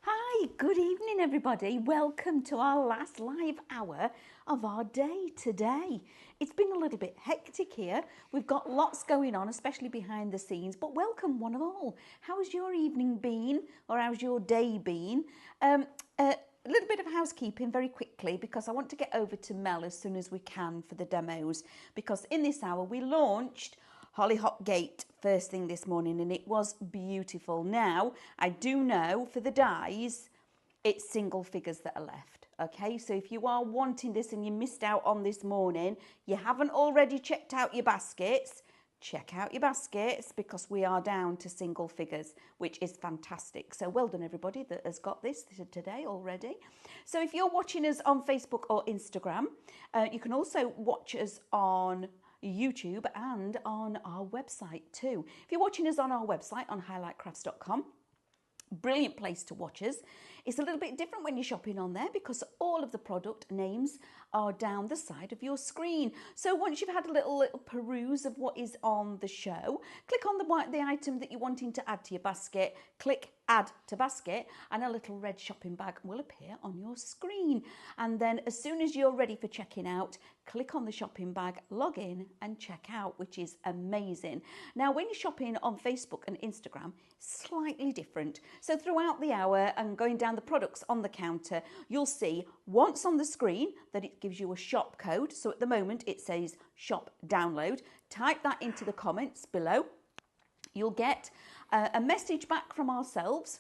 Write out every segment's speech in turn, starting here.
Hi, good evening everybody. Welcome to our last live hour of our day today. It's been a little bit hectic here. We've got lots going on, especially behind the scenes, but welcome one and all. How's your evening been, or how's your day been? A little bit of housekeeping very quickly, because I want to get over to Mel as soon as we can for the demos, because in this hour we launched Hollyhock Gate first thing this morning, and it was beautiful. Now, I do know for the dies, it's single figures that are left. Okay, so if you are wanting this and you missed out on this morning, you haven't already checked out your baskets, check out your baskets, because we are down to single figures, which is fantastic. So well done everybody that has got this today already. So if you're watching us on Facebook or Instagram, you can also watch us on YouTube and on our website too. If you're watching us on our website on highlightcrafts.com, brilliant place to watch us. It's a little bit different when you're shopping on there, because all of the product names are down the side of your screen. So once you've had a little peruse of what is on the show, click on the item that you're wanting to add to your basket, click add to basket, and a little red shopping bag will appear on your screen. And then as soon as you're ready for checking out, click on the shopping bag, log in and check out, which is amazing. Now, when you're shopping on Facebook and Instagram, slightly different. So throughout the hour and going down the products on the counter, you'll see once on the screen that it gives you a shop code. So at the moment it says shop download. Type that into the comments below. You'll get a message back from ourselves.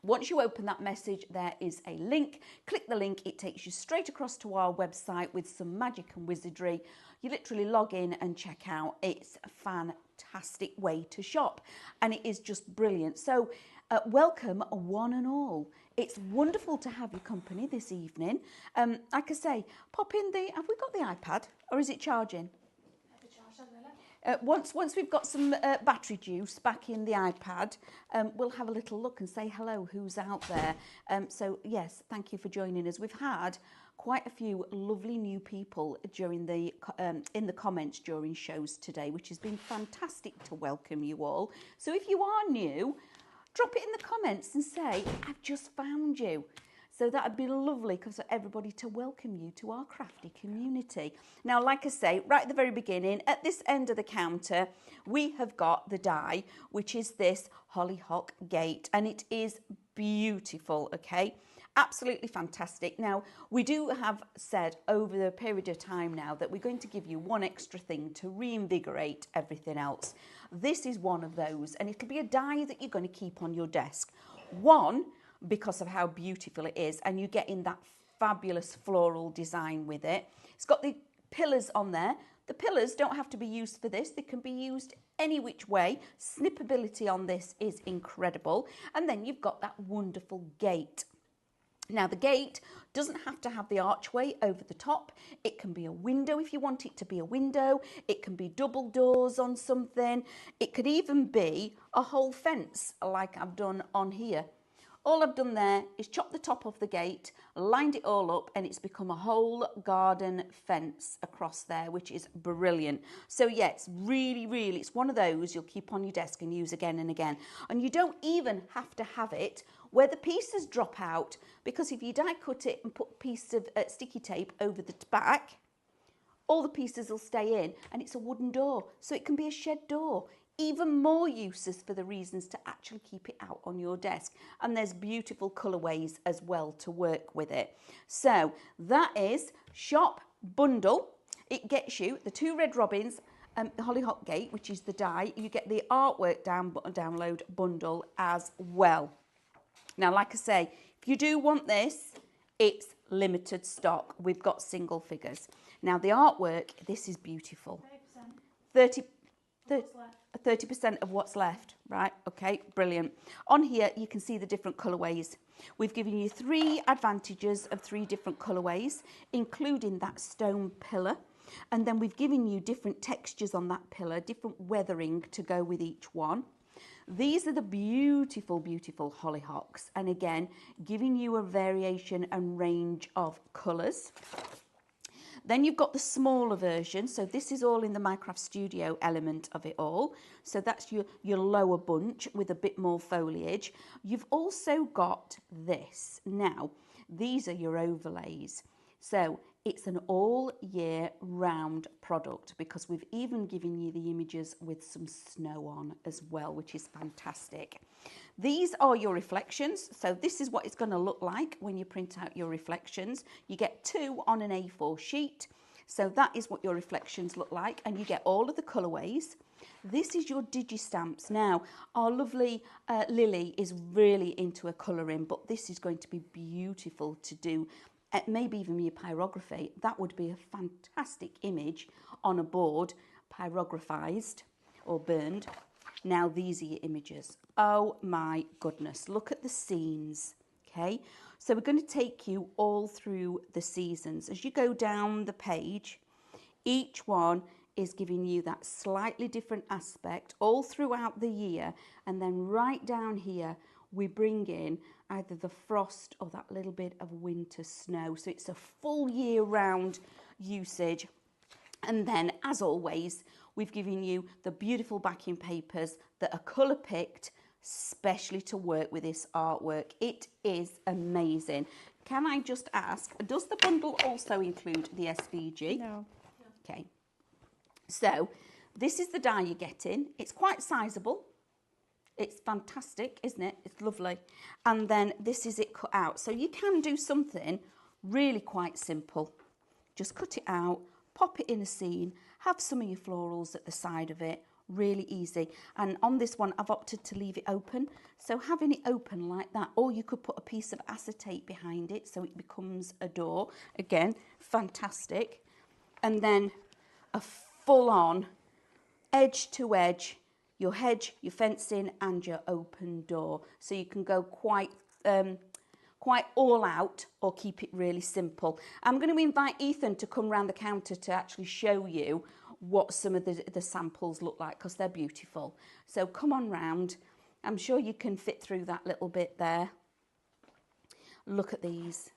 Once you open that message, there is a link. Click the link, it takes you straight across to our website with some magic and wizardry. You literally log in and check out. It's a fantastic way to shop, and it is just brilliant. So welcome one and all. It's wonderful to have your company this evening. Like I say, pop in have we got the iPad, or is it charging? Once we've got some battery juice back in the iPad, we'll have a little look and say hello, who's out there. So yes, thank you for joining us. We've had quite a few lovely new people during in the comments during shows today, which has been fantastic to welcome you all. So if you are new, drop it in the comments and say, I've just found you. So that would be lovely, because for everybody to welcome you to our crafty community. Now, like I say, right at the very beginning, at this end of the counter, we have got the die, which is this Hollyhock Gate, and it is beautiful, okay? Absolutely fantastic. Now, we do have said over the period of time now that we're going to give you one extra thing to reinvigorate everything else. This is one of those, and it'll be a die that you're going to keep on your desk. One, because of how beautiful it is, and you get in that fabulous floral design with it. It's got the pillars on there. The pillars don't have to be used for this. They can be used any which way. Snippability on this is incredible. And then you've got that wonderful gate. Now, the gate doesn't have to have the archway over the top. It can be a window if you want it to be a window. It can be double doors on something. It could even be a whole fence like I've done on here. All I've done there is chop the top of the gate, lined it all up, and it's become a whole garden fence across there, which is brilliant. So yeah, it's really, it's one of those you'll keep on your desk and use again and again. And you don't even have to have it where the pieces drop out, because if you die cut it and put a piece of sticky tape over the back, all the pieces will stay in, and it's a wooden door. So it can be a shed door. Even more uses for the reasons to actually keep it out on your desk. And there's beautiful colourways as well to work with it. So that is Shop Bundle. It gets you the 2 red robins, the Hollyhock Gate, which is the die. You get the artwork download bundle as well. Now, like I say, if you do want this, it's limited stock. We've got single figures. Now, the artwork, this is beautiful. 30% of what's left, right? Okay, brilliant. On here, you can see the different colourways. We've given you 3 advantages of 3 different colourways, including that stone pillar. And then we've given you different textures on that pillar, different weathering to go with each one. These are the beautiful, beautiful hollyhocks. And again, giving you a variation and range of colours. Then you've got the smaller version. So this is all in the Minecraft Studio element of it all. So that's your lower bunch with a bit more foliage. You've also got this. Now, these are your overlays. So it's an all year round product because we've even given you the images with some snow on as well, which is fantastic. These are your reflections. So this is what it's going to look like when you print out your reflections. You get 2 on an A4 sheet. So that is what your reflections look like, and you get all of the colourways. This is your digi-stamps. Now, our lovely Lily is really into a colouring, but this is going to be beautiful to do. Maybe even your pyrography. That would be a fantastic image on a board, pyrographized or burned. Now these are your images. Oh my goodness, look at the scenes, okay? So we're going to take you all through the seasons. As you go down the page, each one is giving you that slightly different aspect all throughout the year, and then right down here we bring in either the frost or that little bit of winter snow. So it's a full year round usage. And then, as always, we've given you the beautiful backing papers that are colour picked, specially to work with this artwork. It is amazing. Can I just ask, does the bundle also include the SVG? No. Okay. So this is the die you're getting. It's quite sizable. It's fantastic, isn't it? It's lovely. And then this is it cut out. So you can do something really quite simple. Just cut it out, pop it in a scene, have some of your florals at the side of it. Really easy. And on this one, I've opted to leave it open. So having it open like that, or you could put a piece of acetate behind it so it becomes a door. Again, fantastic. And then a full-on edge to edge, your hedge, your fencing and your open door. So you can go quite all out or keep it really simple. I'm going to invite Ethan to come round the counter to actually show you what some of the samples look like, because they're beautiful. So come on round. I'm sure you can fit through that little bit there. Look at these.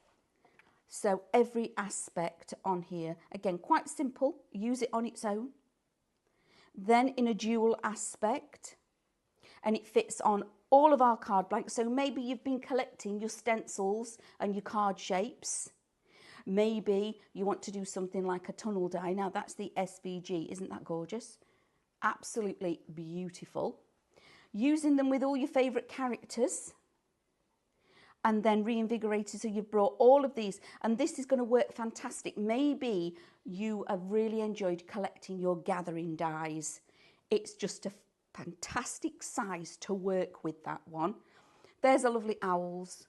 So every aspect on here, again, quite simple. Use it on its own. Then in a dual aspect, and it fits on all of our card blanks. So maybe you've been collecting your stencils and your card shapes. Maybe you want to do something like a tunnel die. Now that's the SVG. Isn't that gorgeous? Absolutely beautiful. Using them with all your favourite characters. And then reinvigorated, so you've brought all of these, and this is going to work fantastic. Maybe you have really enjoyed collecting your gathering dies. It's just a fantastic size to work with, that one. There's a lovely owls.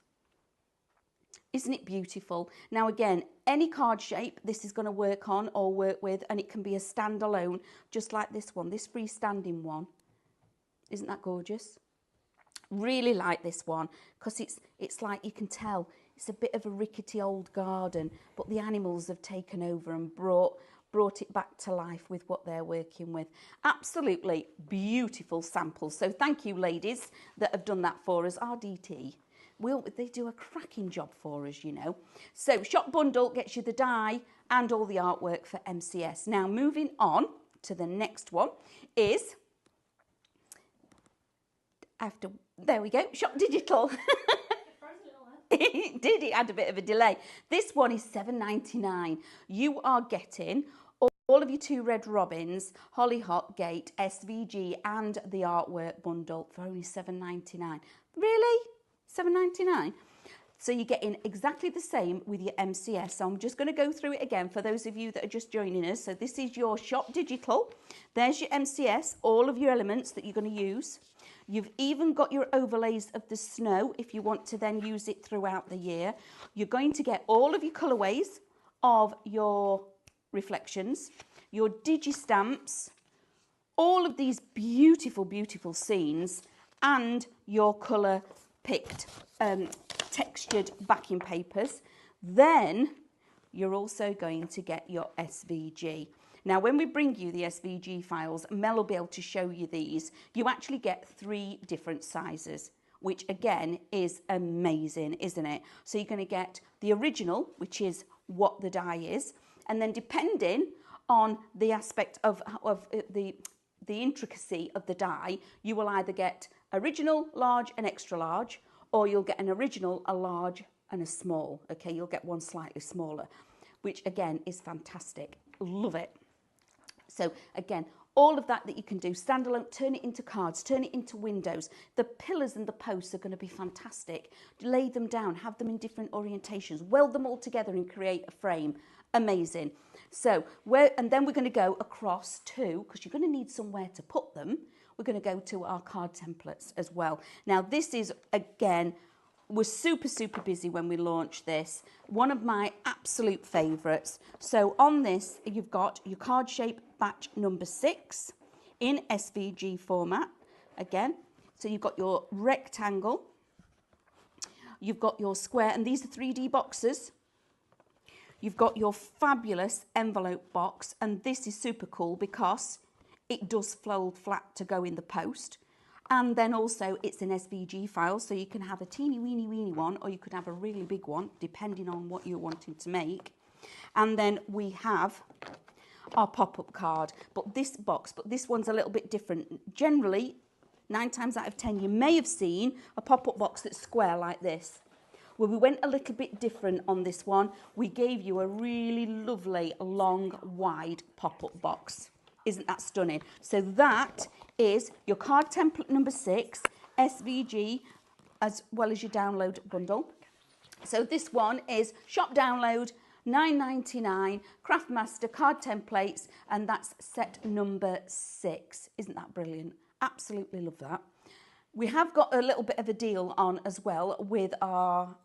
Isn't it beautiful? Now again, any card shape this is going to work on or work with, and it can be a standalone, just like this one, this freestanding one. Isn't that gorgeous? Really like this one because it's like you can tell it's a bit of a rickety old garden, but the animals have taken over and brought it back to life with what they're working with. Absolutely beautiful samples. So thank you, ladies, that have done that for us. RDT, they do a cracking job for us, you know. So Shop Bundle gets you the die and all the artwork for MCS. Now moving on to the next one is there we go, Shop Digital. It did, it had a bit of a delay. This one is $7.99. You are getting all of your 2 red robins, Hollyhock Gate, SVG and the artwork bundle for only $7.99. Really? $7.99? So you're getting exactly the same with your MCS. So I'm just going to go through it again for those of you that are just joining us. So this is your Shop Digital. There's your MCS, all of your elements that you're going to use. You've even got your overlays of the snow if you want to then use it throughout the year. You're going to get all of your colourways of your reflections, your digi-stamps, all of these beautiful, beautiful scenes, and your colour-picked textured backing papers. Then you're also going to get your SVG. Now, when we bring you the SVG files, Mel will be able to show you these. You actually get 3 different sizes, which again is amazing, isn't it? So you're going to get the original, which is what the die is. And then depending on the aspect of the intricacy of the die, you will either get original, large and extra large, or you'll get an original, a large and a small. Okay, you'll get one slightly smaller, which again is fantastic. Love it. So again, all of that you can do standalone, turn it into cards, turn it into windows. The pillars and the posts are going to be fantastic. Lay them down, have them in different orientations, weld them all together and create a frame. Amazing. So and then we're going to go across to, because you're going to need somewhere to put them, we're going to go to our card templates as well. Now this is, again, we're super, super busy when we launched this. One of my absolute favourites. So on this, you've got your card shape batch number 6 in SVG format. Again, so you've got your rectangle, you've got your square, and these are 3D boxes. You've got your fabulous envelope box, and this is super cool because it does fold flat to go in the post. And then also it's an SVG file, so you can have a teeny weeny one, or you could have a really big one, depending on what you're wanting to make. And then we have our pop-up card, but this one's a little bit different. Generally, 9 times out of 10, you may have seen a pop-up box that's square like this. Well, we went a little bit different on this one. We gave you a really lovely, long, wide pop-up box. Isn't that stunning? So that is your card template number 6, SVG, as well as your download bundle. So this one is shop download, $9.99, Craftmaster card templates, and that's set number 6. Isn't that brilliant? Absolutely love that. We have got a little bit of a deal on as well with our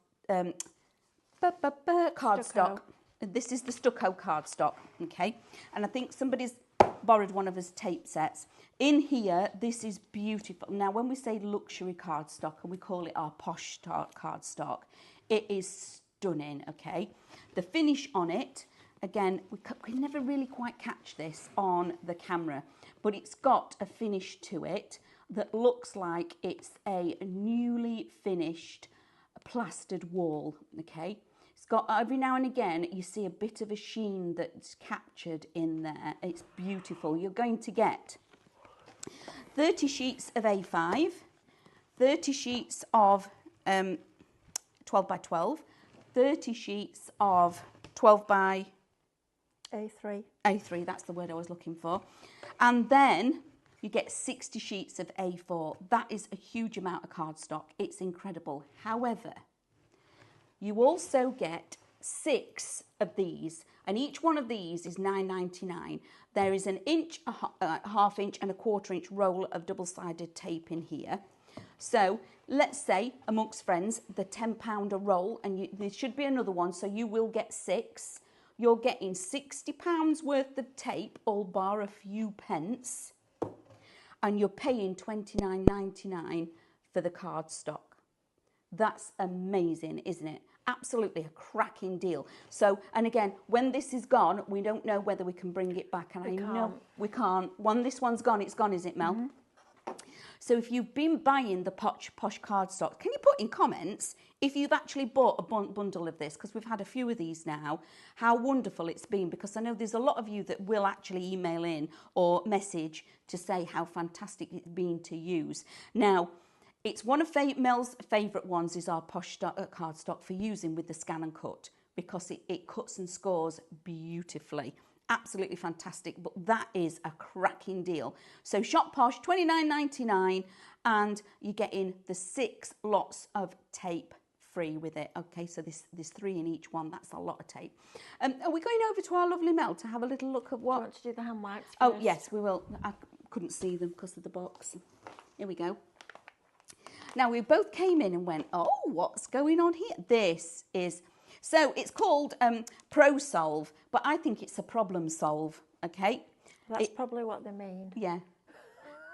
cardstock. This is the stucco cardstock, okay? And I think somebody's borrowed one of his tape sets. In here, this is beautiful. Now, when we say luxury cardstock, and we call it our posh cardstock, it is stunning, okay? The finish on it, again, we never really quite catch this on the camera, but it's got a finish to it that looks like it's a newly finished plastered wall, okay? It's got, every now and again, you see a bit of a sheen that's captured in there. It's beautiful. You're going to get 30 sheets of A5, 30 sheets of 12 by 12, 30 sheets of 12 by A3. A3, that's the word I was looking for. And then you get 60 sheets of A4. That is a huge amount of cardstock. It's incredible. However, you also get 6 of these, and each one of these is $9.99. There is an inch, a half inch and a quarter inch roll of double-sided tape in here. So let's say amongst friends, the £10 a roll, and there should be another one, so you will get 6. You're getting £60 worth of tape, all bar a few pence, and you're paying $29.99 for the cardstock. That's amazing, isn't it? Absolutely a cracking deal. So, and again, when this is gone, we don't know whether we can bring it back. And I know we can't. When this one's gone, it's gone, is it, Mel? Mm-hmm. So if you've been buying the posh cardstock, can you put in comments if you've actually bought a bundle of this? Because we've had a few of these now, how wonderful it's been. Because I know there's a lot of you that will actually email in or message to say how fantastic it's been to use. Now, it's one of Mel's favourite ones is our posh cardstock for using with the scan and cut, because it cuts and scores beautifully. Absolutely fantastic, but that is a cracking deal. So shop posh, $29.99, and you're getting the 6 lots of tape free with it. Okay, so there's 3 in each one. That's a lot of tape. Are we going over to our lovely Mel to have a little look at what? Do you want to do the hand wipes first? Oh yes, we will. I couldn't see them because of the box. Here we go. Now, we both came in and went, oh, what's going on here? This is, so it's called Pro Solve, but I think it's a problem solve, okay? That's probably what they mean. Yeah,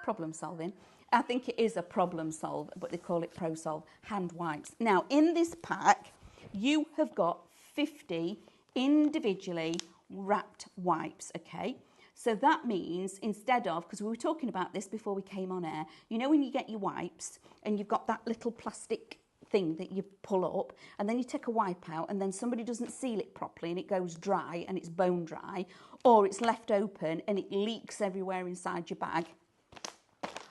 problem solving. I think it is a problem solve, but they call it Pro Solve hand wipes. Now, in this pack, you have got 50 individually wrapped wipes, okay? So that means instead of, because we were talking about this before we came on air, you know when you get your wipes and you've got that little plastic thing that you pull up, and then you take a wipe out, and then somebody doesn't seal it properly and it goes dry and it's bone dry, or it's left open and it leaks everywhere inside your bag.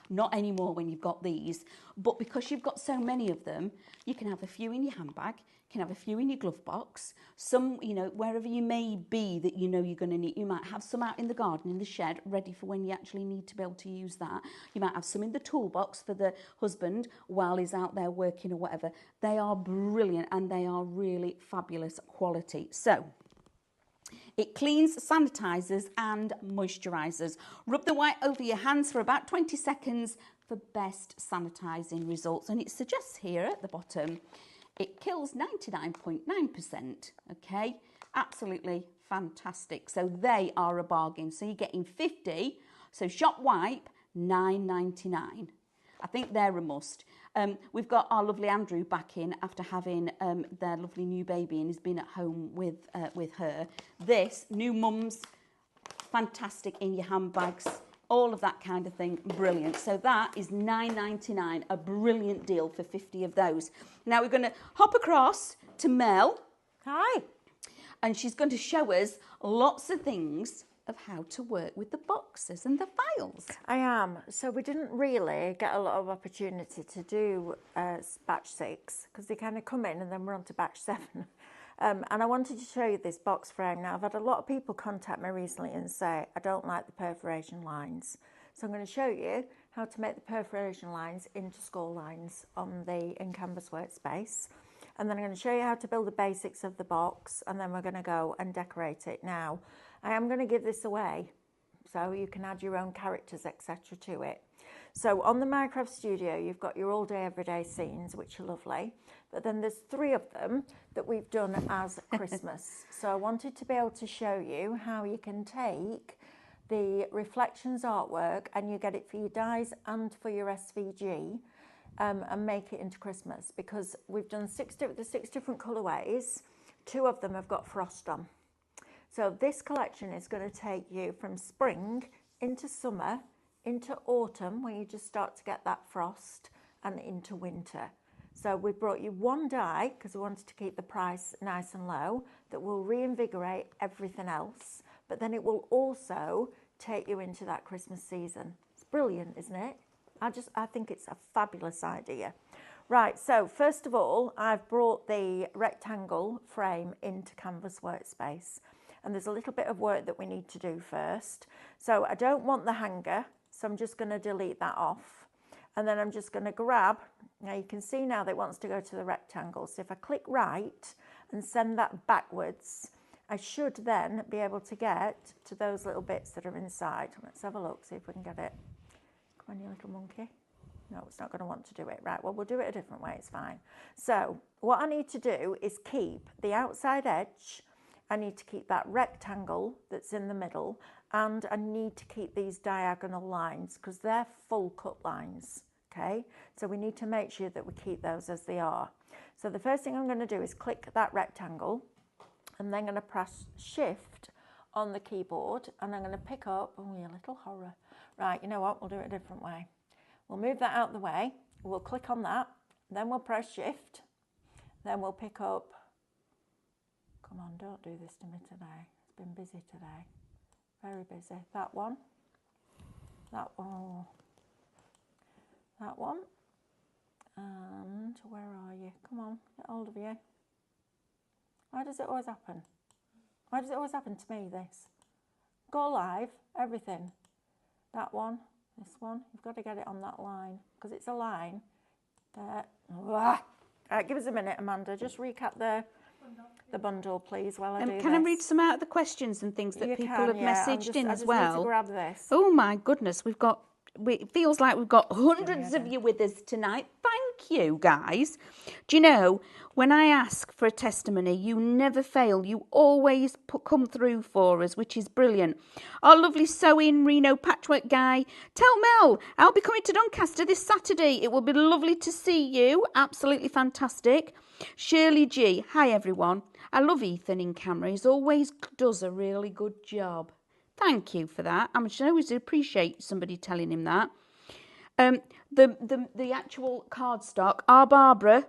Not anymore when you've got these, but because you've got so many of them, you can have a few in your handbag, you can have a few in your glove box, some, you know, wherever you may be that you know you're going to need. You might have some out in the garden, in the shed, ready for when you actually need to be able to use that. You might have some in the toolbox for the husband while he's out there working or whatever. They are brilliant and they are really fabulous quality. So, it cleans, sanitizes and moisturizes. Rub the white over your hands for about 20 seconds for best sanitizing results. And it suggests here at the bottom, it kills 99.9%, okay? Absolutely fantastic. So they are a bargain. So you're getting 50, so shop wipe, $9.99. I think they're a must. We've got our lovely Andrew back in after having their lovely new baby, and he's been at home with her. This, new mums, fantastic in your handbags, all of that kind of thing, brilliant. So that is $9.99, a brilliant deal for 50 of those. Now we're going to hop across to Mel. Hi. And she's going to show us lots of things of how to work with the boxes and the files. I am. So we didn't really get a lot of opportunity to do batch 6 because they kind of come in and then we're on to batch 7. And I wanted to show you this box frame. Now, I've had a lot of people contact me recently and say, I don't like the perforation lines. So I'm going to show you how to make the perforation lines into score lines on the In Canvas workspace. And then I'm going to show you how to build the basics of the box, and then we're going to go and decorate it. Now, I am going to give this away, so you can add your own characters, etc. to it. So on the Minecraft Studio, you've got your all day, everyday scenes, which are lovely. But then there's 3 of them that we've done as Christmas. So I wanted to be able to show you how you can take the reflections artwork, and you get it for your dies and for your SVG, and make it into Christmas, because we've done 6 different colourways. 2 of them have got frost on. So this collection is going to take you from spring into summer, into autumn, when you just start to get that frost, and into winter. So we brought you 1 die, because we wanted to keep the price nice and low, that will reinvigorate everything else, but then it will also take you into that Christmas season. It's brilliant, isn't it? I think it's a fabulous idea. Right, so first of all, I've brought the rectangle frame into Canvas Workspace, and there's a little bit of work that we need to do first. So I don't want the hanger, so I'm just going to delete that off, and then I'm just going to grab, now you can see now that it wants to go to the rectangle, so if I click right and send that backwards, I should then be able to get to those little bits that are inside. Let's have a look, see if we can get it. Come on, you little monkey. No, it's not going to want to do it. Right, well, we'll do it a different way, it's fine. So what I need to do is keep the outside edge. I need to keep that rectangle that's in the middle, and I need to keep these diagonal lines because they're full cut lines, okay? So we need to make sure that we keep those as they are. So the first thing I'm going to do is click that rectangle, and then I'm going to press Shift on the keyboard, and I'm going to pick up, oh, you little horror. Right, you know what, we'll do it a different way. We'll move that out the way, we'll click on that, then we'll press Shift, then we'll pick up, come on, don't do this to me today, it's been busy today, very busy. That one, that one, that one, and where are you? Come on, get hold of you. Why does it always happen? Why does it always happen to me, this? Go live, everything. That one, this one, you've got to get it on that line, because it's a line. There. All right, give us a minute, Amanda. Just recap the bundle, please, while I do this. Can I read some out of the questions and things that people have messaged in as well? I just need to grab this. Oh my goodness, it feels like we've got hundreds of you with us tonight. Thank you, guys. Do you know, when I ask for a testimony, you never fail. You always come through for us, which is brilliant. Our lovely sewing Reno patchwork guy. Tell Mel, I'll be coming to Doncaster this Saturday. It will be lovely to see you. Absolutely fantastic. Shirley G. Hi, everyone. I love Ethan in camera. He always does a really good job. Thank you for that. I always appreciate somebody telling him that. The actual cardstock, our Barbara,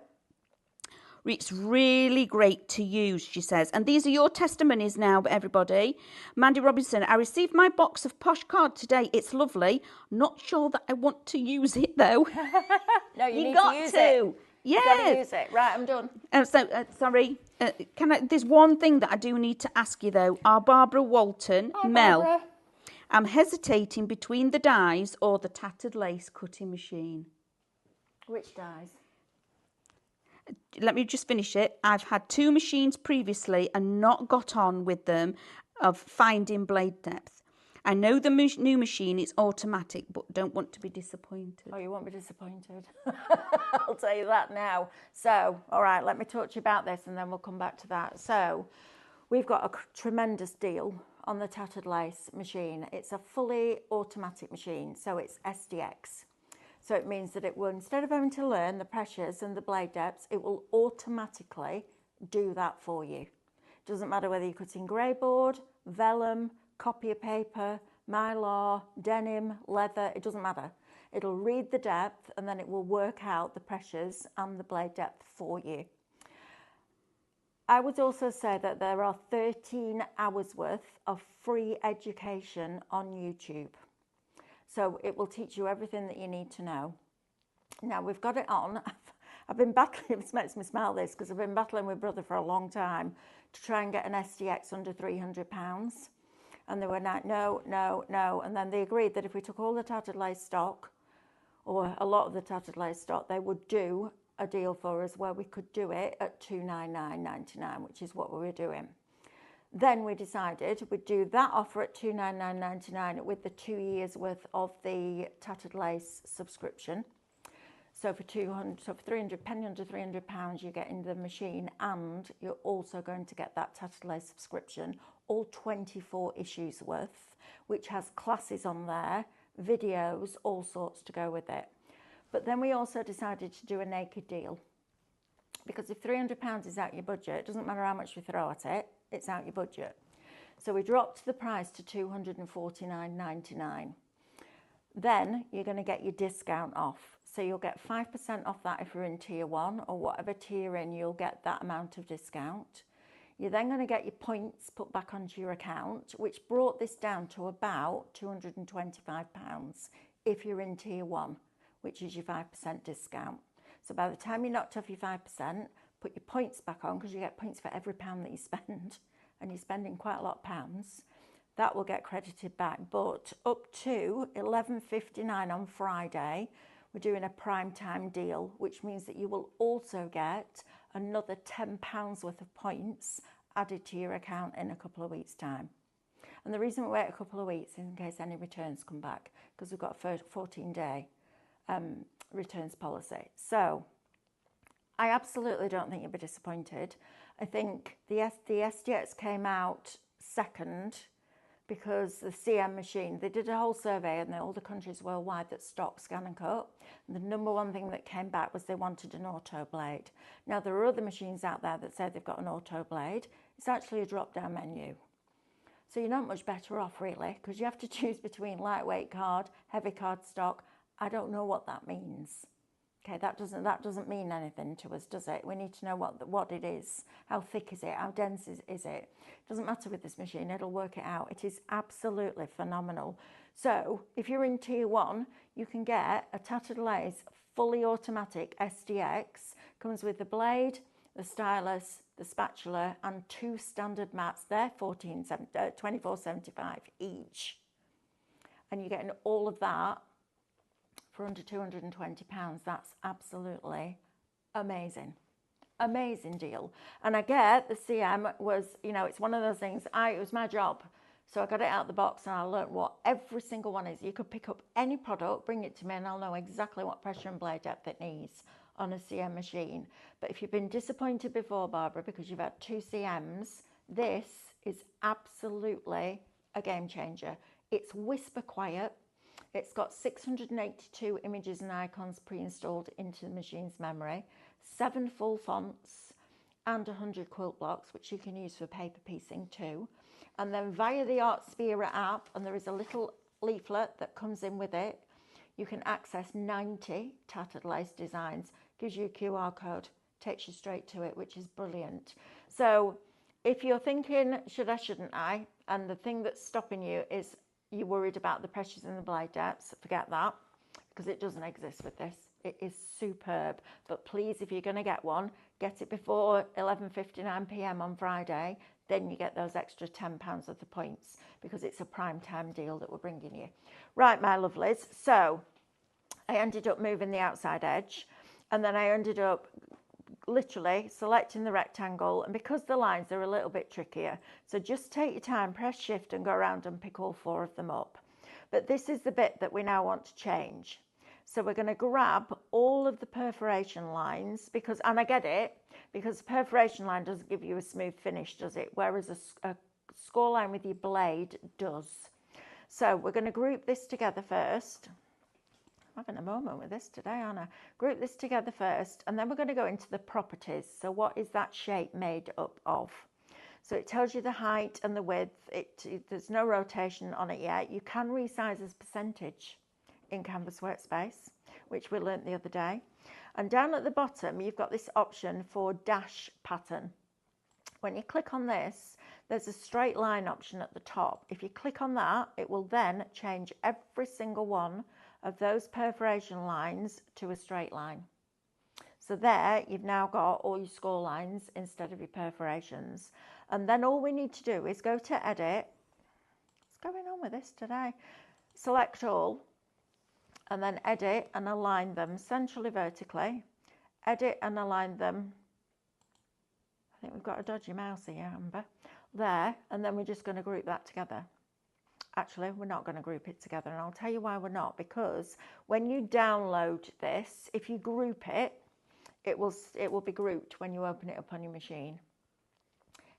It's really great to use, she says. And these are your testimonies now, everybody. Mandy Robinson, I received my box of Posh Card today. It's lovely. Not sure that I want to use it, though. No, you need got to use it. Yes. You got to use it. Right, I'm done. Sorry. There's one thing that I do need to ask you, though. Are Barbara Walton, Hi, Mel, Barbara. I'm hesitating between the dies or the tattered lace cutting machine. Which dies? Let me just finish it. I've had 2 machines previously and not got on with them of finding blade depth. I know the new machine is automatic, but don't want to be disappointed. Oh, you won't be disappointed. I'll tell you that now. So, all right, let me talk to you about this and then we'll come back to that. So, we've got a tremendous deal on the tattered lace machine. It's a fully automatic machine, so it's SDX. So it means that it will, instead of having to learn the pressures and the blade depths, it will automatically do that for you. Doesn't matter whether you're cutting grey board, vellum, copy of paper, mylar, denim, leather, it doesn't matter. It'll read the depth and then it will work out the pressures and the blade depth for you. I would also say that there are 13 hours worth of free education on YouTube. So it will teach you everything that you need to know. Now we've got it on. I've been battling, it makes me smile this, because I've been battling with brother for a long time to try and get an SDX under £300. And they were like, no, no, no. And then they agreed that if we took all the tattered lace stock, or a lot of the tattered lace stock, they would do a deal for us where we could do it at $299.99, which is what we were doing. Then we decided we'd do that offer at $299.99 with the 2 years worth of the tattered lace subscription. So for penny under £300, you're getting the machine, and you're also going to get that tattered lace subscription, all 24 issues worth, which has classes on there, videos, all sorts to go with it. But then we also decided to do a naked deal, because if £300 is out your budget, it doesn't matter how much we throw at it, it's out your budget. So we dropped the price to $249.99. Then you're going to get your discount off. So you'll get 5% off that if you're in tier 1, or whatever tier you're in, you'll get that amount of discount. You're then going to get your points put back onto your account, which brought this down to about £225 if you're in tier 1, which is your 5% discount. So by the time you knocked off your 5%, put your points back on, because you get points for every pound that you spend, and you're spending quite a lot of pounds, that will get credited back. But up to $11.59 on Friday, we're doing a prime time deal, which means that you will also get another £10 worth of points added to your account in a couple of weeks' time. And the reason we wait a couple of weeks is in case any returns come back, because we've got a 14-day returns policy. So I absolutely don't think you'll be disappointed. I think the SDX came out second because the CM machine, they did a whole survey in all the countries worldwide that stock, scan and cut. And the number one thing that came back was they wanted an auto blade. Now there are other machines out there that say they've got an auto blade. It's actually a drop-down menu. So you're not much better off really, because you have to choose between lightweight card, heavy card stock. I don't know what that means. Okay, that doesn't mean anything to us, does it? We need to know what it is. How thick is it? How dense is it? Doesn't matter with this machine, it'll work it out. It is absolutely phenomenal. So if you're in tier 1, you can get a tattered lace fully automatic SDX. Comes with the blade, the stylus, the spatula, and 2 standard mats. They're $24.75 each. And you're getting all of that for under £220. That's absolutely amazing. Amazing deal. And I get the CM was, it's one of those things, it was my job. So I got it out of the box and I learned what every single one is. You could pick up any product, bring it to me, and I'll know exactly what pressure and blade depth it needs on a CM machine. But if you've been disappointed before, Barbara, because you've had 2 CMs, this is absolutely a game changer. It's whisper quiet. It's got 682 images and icons pre-installed into the machine's memory, 7 full fonts, and 100 quilt blocks, which you can use for paper piecing too. And then via the Artspira app, and there is a little leaflet that comes in with it, you can access 90 tattered lace designs. Gives you a QR code. takes you straight to it, which is brilliant. So if you're thinking, should I, shouldn't I, and the thing that's stopping you is you're worried about the pressures in the blade depths, forget that, because it doesn't exist with this. It is superb. But please, if you're going to get one, get it before 11:59 p.m. on Friday. Then you get those extra £10 of the points, because it's a prime time deal that we're bringing you. Right, my lovelies. So I ended up moving the outside edge, and then I ended up literally selecting the rectangle, and because the lines are a little bit trickier, so just take your time, press shift and go around and pick all 4 of them up. But this is the bit that we now want to change. So we're going to grab all of the perforation lines, because, and I get it, because the perforation line doesn't give you a smooth finish, does it? Whereas a score line with your blade does. So we're going to group this together first. I'm having a moment with this today, aren't I? Group this together first, and then we're going to go into the properties. So what is that shape made up of? So it tells you the height and the width. There's no rotation on it yet. You can resize as percentage in Canvas Workspace, which we learnt the other day. And down at the bottom, you've got this option for dash pattern. When you click on this, there's a straight line option at the top. If you click on that, it will then change every single one of those perforation lines to a straight line. So there, you've now got all your score lines instead of your perforations. And then all we need to do is go to edit. What's going on with this today? Select all, and then edit and align them centrally vertically. Edit and align them. I think we've got a dodgy mouse here, Amber. There, and then we're just going to group that together. Actually, we're not going to group it together, and I'll tell you why we're not, because when you download this, if you group it, it will be grouped when you open it up on your machine.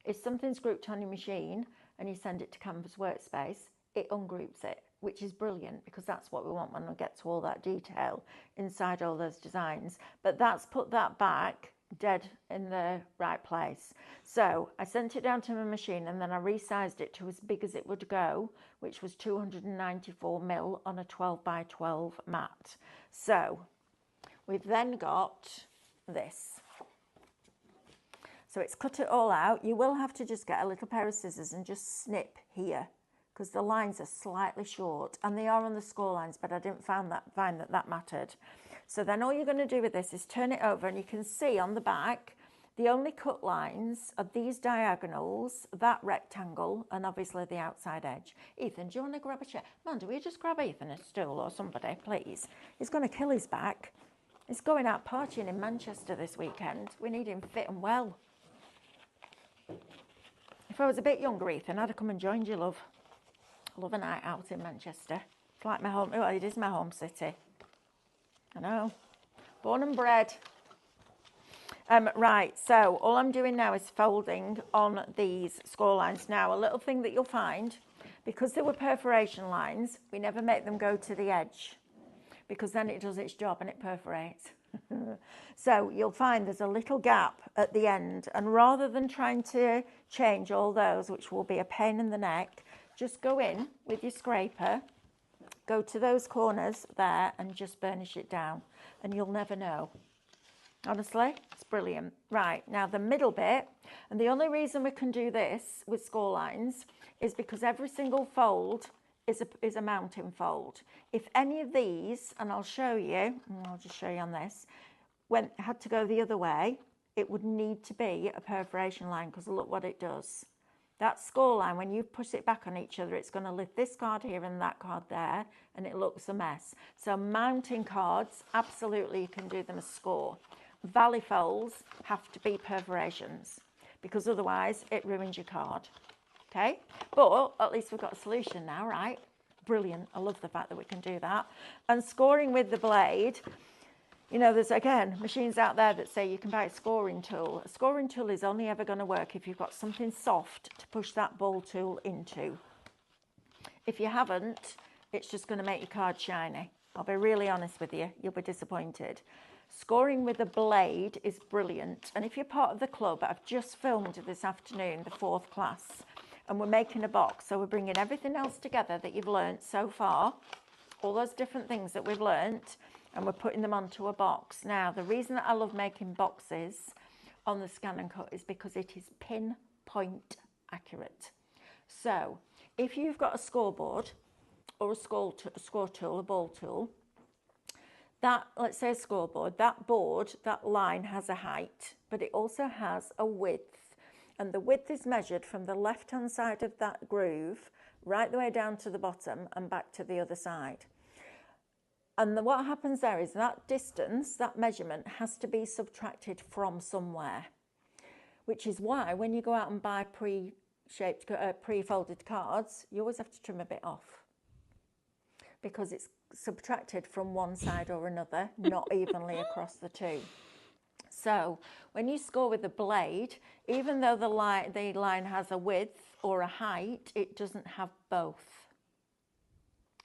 If something's grouped on your machine and you send it to Canvas Workspace, it ungroups it, which is brilliant, because that's what we want when we get to all that detail inside all those designs. But that's put that back dead in the right place. So I sent it down to my machine, and then I resized it to as big as it would go, which was 294mm on a 12x12 mat. So we've then got this. So it's cut it all out. You will have to just get a little pair of scissors and just snip here, because the lines are slightly short, and they are on the score lines, but I didn't find that mattered. So then all you're going to do with this is turn it over, and you can see on the back, the only cut lines are these diagonals, that rectangle, and obviously the outside edge. Ethan, do you want to grab a chair? Amanda, will you just grab Ethan a stool or somebody, please? He's going to kill his back. He's going out partying in Manchester this weekend. We need him fit and well. If I was a bit younger, Ethan, I'd have come and joined you, love. I love a night out in Manchester. It's like my home, well, it is my home city. I know, born and bred. Right, so all I'm doing now is folding on these score lines. Now, a little thing that you'll find, because there were perforation lines, we never make them go to the edge, because then it does its job and it perforates. So you'll find there's a little gap at the end, and rather than trying to change all those, which will be a pain in the neck, just go in with your scraper, go to those corners there and just burnish it down, and you'll never know. Honestly, it's brilliant. Right, now the middle bit, and the only reason we can do this with score lines is because every single fold is a mounting fold. If any of these, and I'll show you, and I'll just show you on this, had to go the other way, it would need to be a perforation line, because look what it does. That score line, when you push it back on each other, it's going to lift this card here and that card there, and it looks a mess. So mounting cards, absolutely you can do them as score. Valley folds have to be perforations, because otherwise it ruins your card. Okay, but at least we've got a solution now, right? Brilliant. I love the fact that we can do that. And scoring with the blade, you know, there's, again, machines out there that say you can buy a scoring tool. A scoring tool is only ever going to work if you've got something soft to push that ball tool into. If you haven't, it's just going to make your card shiny. I'll be really honest with you. You'll be disappointed. Scoring with a blade is brilliant. And if you're part of the club, I've just filmed this afternoon, the 4th class, and we're making a box. So we're bringing everything else together that you've learnt so far, all those different things that we've learnt, and we're putting them onto a box. Now, the reason that I love making boxes on the Scan and Cut is because it is pinpoint accurate. So if you've got a scoreboard or a score tool, a ball tool, that, let's say a scoreboard, that board, that line has a height, but it also has a width. And the width is measured from the left-hand side of that groove right the way down to the bottom and back to the other side. And what happens there is that distance, that measurement, has to be subtracted from somewhere, which is why when you go out and buy pre-folded cards, you always have to trim a bit off, because it's subtracted from one side or another, not evenly across the two. So when you score with a blade, even though the line has a width or a height, it doesn't have both.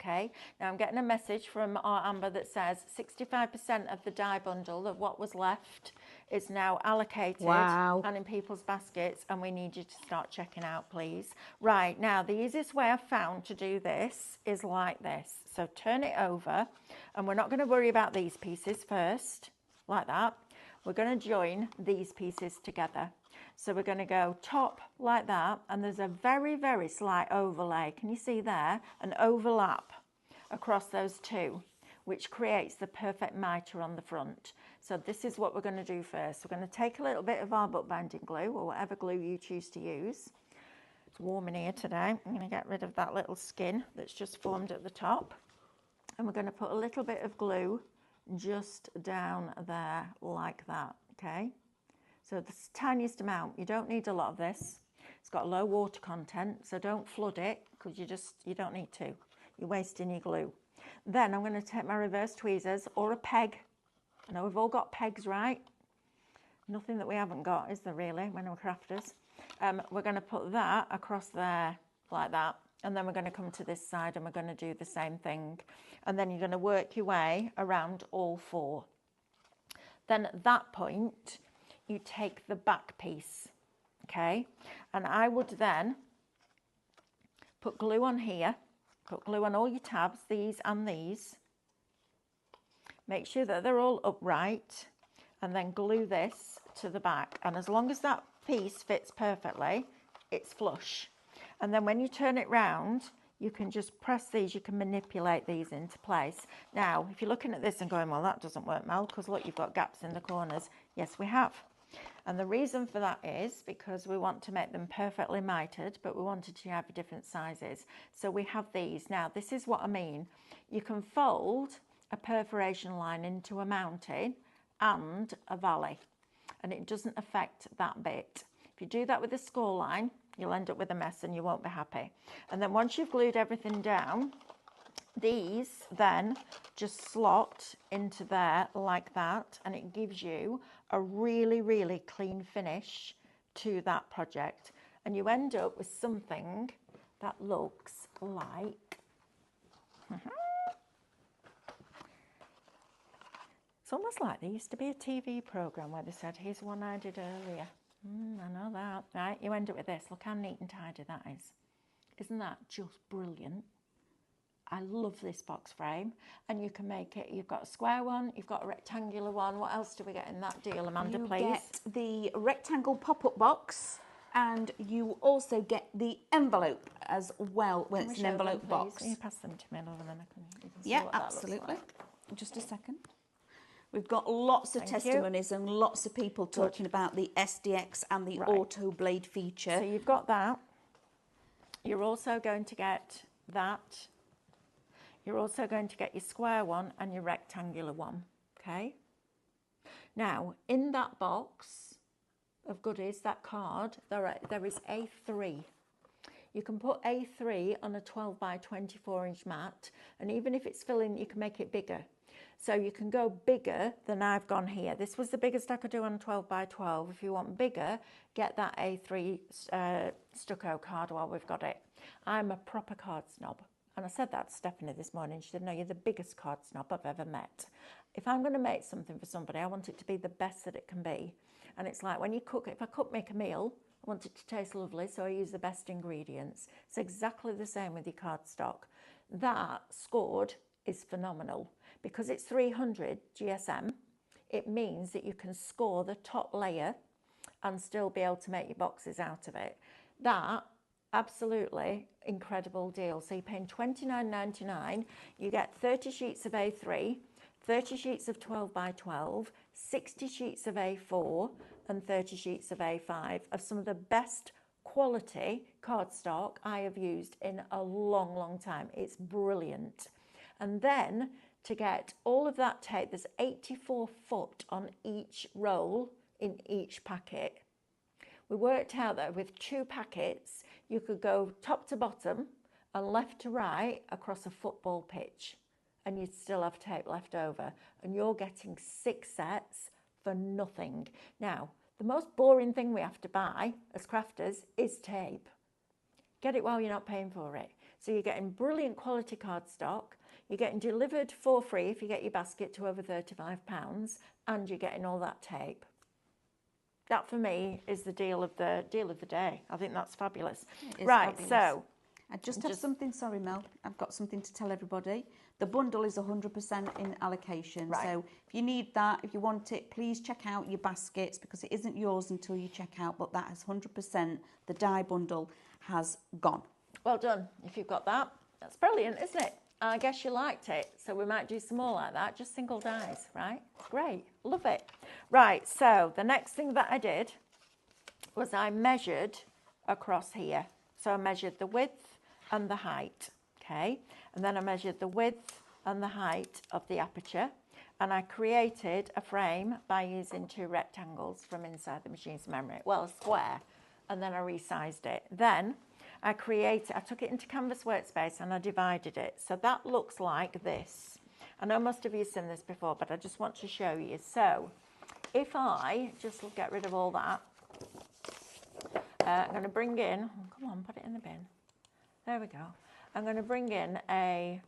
Okay, now I'm getting a message from our Amber that says 65% of the die bundle of what was left is now allocated. Wow. And in people's baskets, and we need you to start checking out, please. Right, now the easiest way I've found to do this is like this. So turn it over, and we're not going to worry about these pieces first, like that. We're going to join these pieces together. So we're going to go top like that, and there's a very, very slight overlay. Can you see there? An overlap across those two, which creates the perfect mitre on the front. So this is what we're going to do first. We're going to take a little bit of our bookbinding glue, or whatever glue you choose to use. It's warm in here today. I'm going to get rid of that little skin that's just formed at the top. And we're going to put a little bit of glue just down there like that, okay? So the tiniest amount, you don't need a lot of this. It's got low water content, so don't flood it, because you don't need to. You're wasting your glue. Then I'm going to take my reverse tweezers or a peg. I know we've all got pegs, right? Nothing that we haven't got, is there really, when we're crafters? We're going to put that across there like that. And then we're going to come to this side and we're going to do the same thing. And then you're going to work your way around all four. Then at that point, you take the back piece, okay? And I would then put glue on here, put glue on all your tabs, these and these. Make sure that they're all upright, and then glue this to the back. And as long as that piece fits perfectly, it's flush. And then when you turn it round, you can just press these, you can manipulate these into place. Now, if you're looking at this and going, well, that doesn't work, Mel, because look, you've got gaps in the corners. Yes, we have. And the reason for that is because we want to make them perfectly mitered, but we wanted to have different sizes. So we have these. Now, this is what I mean. You can fold a perforation line into a mountain and a valley, and it doesn't affect that bit. If you do that with a score line, you'll end up with a mess and you won't be happy. And then once you've glued everything down, these then just slot into there like that, and it gives you a really, really clean finish to that project. And you end up with something that looks like... It's almost like there used to be a TV programme where they said, here's one I did earlier. I know that. Right, you end up with this. Look how neat and tidy that is. Isn't that just brilliant? I love this box frame. And you can make it, you've got a square one, you've got a rectangular one. What else do we get in that deal, Amanda, please? You get the rectangle pop-up box, and you also get the envelope as well when it's an envelope box. Can you pass them to me, love, and then you can see Yeah, what that absolutely. looks like. Just a second. We've got lots of testimonies and lots of people talking about the SDX and the auto blade feature. So you've got that. You're also going to get that. You're also going to get your square one and your rectangular one, okay? Now, in that box of goodies, that card, there is A3. You can put A3 on a 12 by 24 inch mat, and even if it's filling, you can make it bigger. So you can go bigger than I've gone here. This was the biggest I could do on 12 by 12. If you want bigger, get that A3 stucco card while we've got it. I'm a proper card snob. And I said that to Stephanie this morning. She said, no, you're the biggest card snob I've ever met. If I'm going to make something for somebody, I want it to be the best that it can be. And it's like when you cook, if I make a meal, I want it to taste lovely, so I use the best ingredients. It's exactly the same with your cardstock. That scored is phenomenal because it's 300 GSM, it means that you can score the top layer and still be able to make your boxes out of it. That, absolutely incredible deal. So you're paying $29.99, you get 30 sheets of A3, 30 sheets of 12 by 12, 60 sheets of A4 and 30 sheets of A5 of some of the best quality cardstock I have used in a long, long time. It's brilliant. And then to get all of that tape, there's 84 foot on each roll in each packet. We worked out that with 2 packets, you could go top to bottom and left to right across a football pitch, and you'd still have tape left over, and you're getting 6 sets for nothing. Now, the most boring thing we have to buy as crafters is tape. Get it while you're not paying for it. So you're getting brilliant quality cardstock, you're getting delivered for free if you get your basket to over £35, and you're getting all that tape. That for me is the deal of the day. I think that's fabulous. Right, fabulous. So I just have something, sorry Mel, I've got something to tell everybody. The bundle is 100% in allocation. Right. So if you need that, if you want it, please check out your baskets because it isn't yours until you check out, but that has 100%, the die bundle has gone. Well done. If you've got that, that's brilliant, isn't it? I guess you liked it, so we might do some more like that, just single dies, right? Great, love it. Right, so the next thing that I did was I measured across here. So I measured the width and the height, okay? And then I measured the width and the height of the aperture, and I created a frame by using 2 rectangles from inside the machine's memory, well, a square, and then I resized it. Then I took it into Canvas Workspace and I divided it. So that looks like this. I know most of you have seen this before, but I just want to show you. So if I just get rid of all that, I'm going to bring in, come on, put it in the bin. There we go. I'm going to bring in a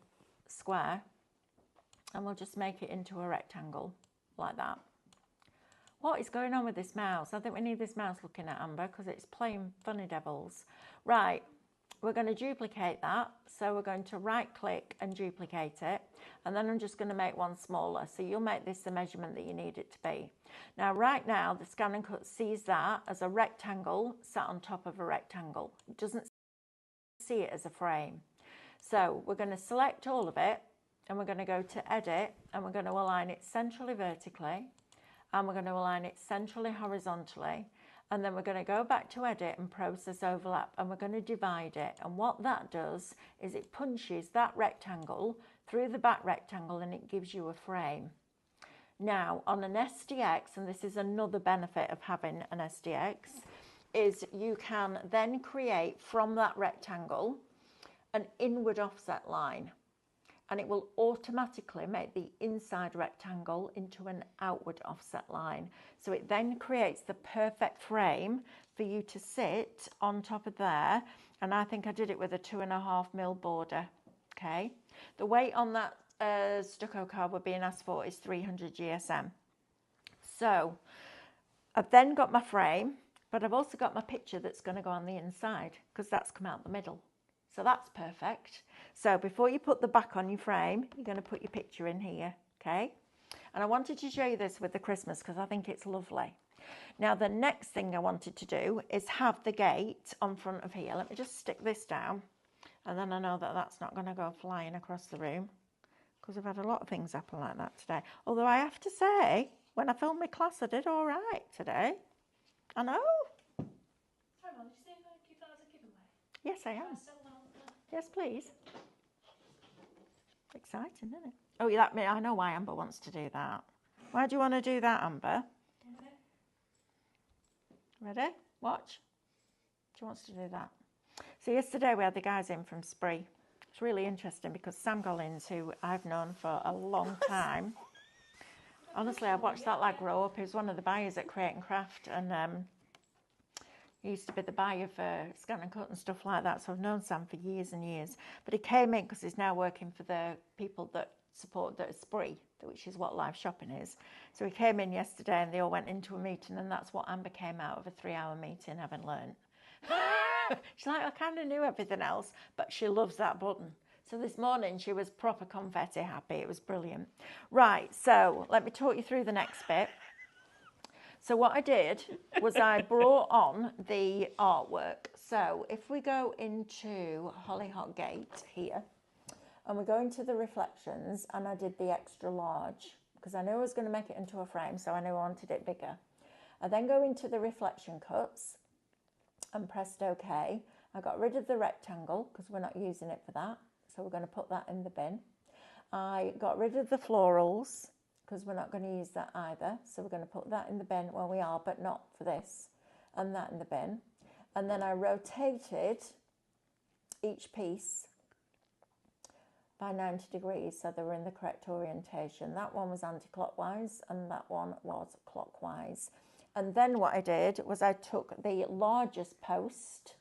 square and we'll just make it into a rectangle like that. What is going on with this mouse? I think we need this mouse looking at, Amber, because it's playing funny devils. Right, we're going to duplicate that. So we're going to right click and duplicate it. And then I'm just going to make one smaller. So you'll make this the measurement that you need it to be. Now, right now, the Scan and Cut sees that as a rectangle sat on top of a rectangle. It doesn't see it as a frame. So we're going to select all of it and we're going to go to Edit and we're going to align it centrally vertically. And we're going to align it centrally horizontally, and then we're going to go back to Edit and Process Overlap, and we're going to divide it. And what that does is it punches that rectangle through the back rectangle and it gives you a frame. Now on an SDX, and this is another benefit of having an SDX, is you can then create from that rectangle an inward offset line. And it will automatically make the inside rectangle into an outward offset line. So it then creates the perfect frame for you to sit on top of there. And I think I did it with a 2.5mm border, okay? The weight on that stucco card we're being asked for is 300 GSM. So I've then got my frame, but I've also got my picture that's going to go on the inside because that's come out the middle. So that's perfect. So before you put the back on your frame, you're going to put your picture in here, okay? And I wanted to show you this with the Christmas because I think it's lovely. Now the next thing I wanted to do is have the gate on front of here. Let me just stick this down and then I know that that's not going to go flying across the room because I've had a lot of things happen like that today. Although I have to say, when I filmed my class, I did all right today. I know. Sorry, Mum, did you say if I keep that as a giveaway? Yes, I am. Yes, please. Exciting, isn't it? Oh, yeah, I know why Amber wants to do that. Why do you want to do that, Amber? Ready? Watch. She wants to do that. So yesterday we had the guys in from Spree. It's really interesting because Sam Gollins, who I've known for a long time, honestly, I've watched that lad grow up. He was one of the buyers at Create and Craft, and he used to be the buyer for Scan and Cut and stuff like that, so I've known Sam for years and years. But he came in because he's now working for the people that support the Spree, which is what live shopping is. So he came in yesterday and they all went into a meeting, and that's what Amber came out of a 3-hour meeting having learned. She's like, I kind of knew everything else, but she loves that button. So this morning she was proper confetti happy. It was brilliant. Right, so let me talk you through the next bit. So what I did was I brought on the artwork. So if we go into Hollyhock Gate here, and we go into the reflections, and I did the extra large because I knew I was going to make it into a frame, so I knew I wanted it bigger. I then go into the reflection cuts and pressed OK. I got rid of the rectangle because we're not using it for that, so we're going to put that in the bin. I got rid of the florals because we're not going to use that either, so we're going to put that in the bin. Well, we are, but not for this, and that in the bin. And then I rotated each piece by 90 degrees, so they were in the correct orientation. That one was anti-clockwise and that one was clockwise. And then what I did was I took the largest post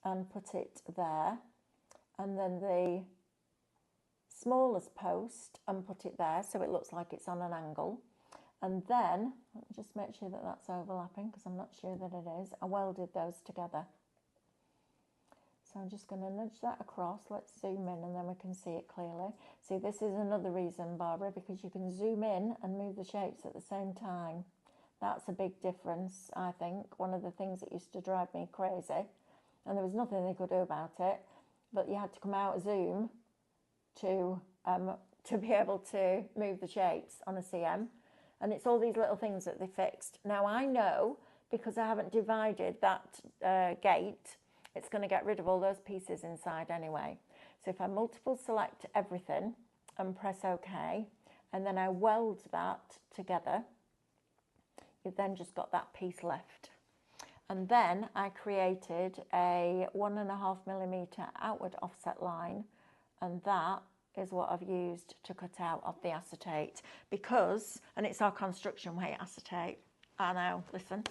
and put it there, and then the smallest post and put it there, so it looks like it's on an angle. And then, let me just make sure that that's overlapping because I'm not sure that it is. I welded those together. So I'm just going to nudge that across. Let's zoom in and then we can see it clearly. See, this is another reason, Barbara, because you can zoom in and move the shapes at the same time. That's a big difference, I think. One of the things that used to drive me crazy, and there was nothing they could do about it, but you had to come out of zoom to be able to move the shapes on a CM. And it's all these little things that they fixed. Now I know, because I haven't divided that gate, it's going to get rid of all those pieces inside anyway. So if I multiple select everything and press OK, and then I weld that together, you've then just got that piece left. And then I created a 1.5mm outward offset line, and that is what I've used to cut out of the acetate, because, and it's our construction weight acetate, I know, listen,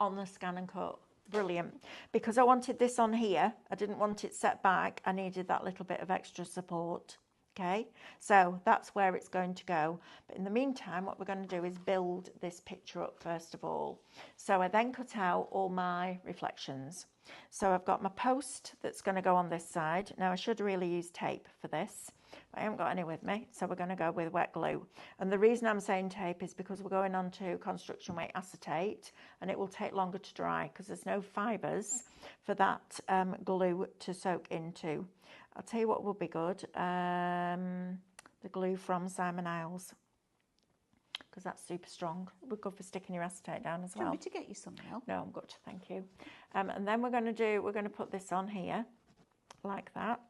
on the scan and cut. Brilliant. Because I wanted this on here, I didn't want it set back, I needed that little bit of extra support. Okay, so that's where it's going to go. But in the meantime, what we're going to do is build this picture up first of all. So I then cut out all my reflections. So I've got my post that's going to go on this side. Now I should really use tape for this, but I haven't got any with me, so we're going to go with wet glue. And the reason I'm saying tape is because we're going on to construction weight acetate, and it will take longer to dry because there's no fibres for that glue to soak into. I'll tell you what will be good, the glue from Simon Isles, because that's super strong. We're good for sticking your acetate down as well. Do you want me to get you some now? No, I'm good, thank you. And then we're going to put this on here, like that.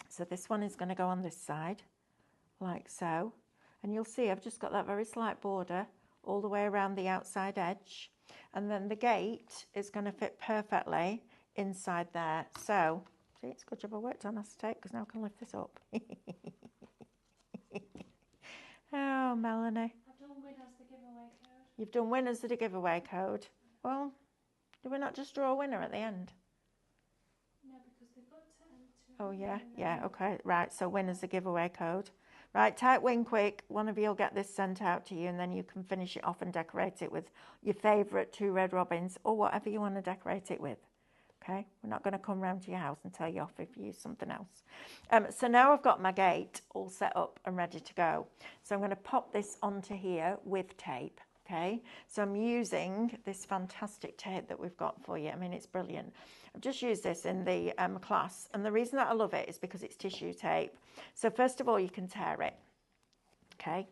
So this one is going to go on this side, like so. And you'll see I've just got that very slight border all the way around the outside edge. And then the gate is going to fit perfectly inside there. So, see, it's a good job I worked on acetate, because now I can lift this up. Oh, Melanie. I've done win as the giveaway code. You've done win as the giveaway code. Well, do we not just draw a winner at the end? No, because they've got 10 to... Oh, yeah, okay. Right, so win as the giveaway code. Right, type win quick. One of you will get this sent out to you, and then you can finish it off and decorate it with your favourite 2 red robins or whatever you want to decorate it with. Okay, we're not going to come round to your house and tell you off if you use something else. So now I've got my gate all set up and ready to go. So I'm going to pop this onto here with tape. Okay, so I'm using this fantastic tape that we've got for you. I mean, it's brilliant. I've just used this in the class, and the reason that I love it is because it's tissue tape. So first of all, you can tear it. Okay,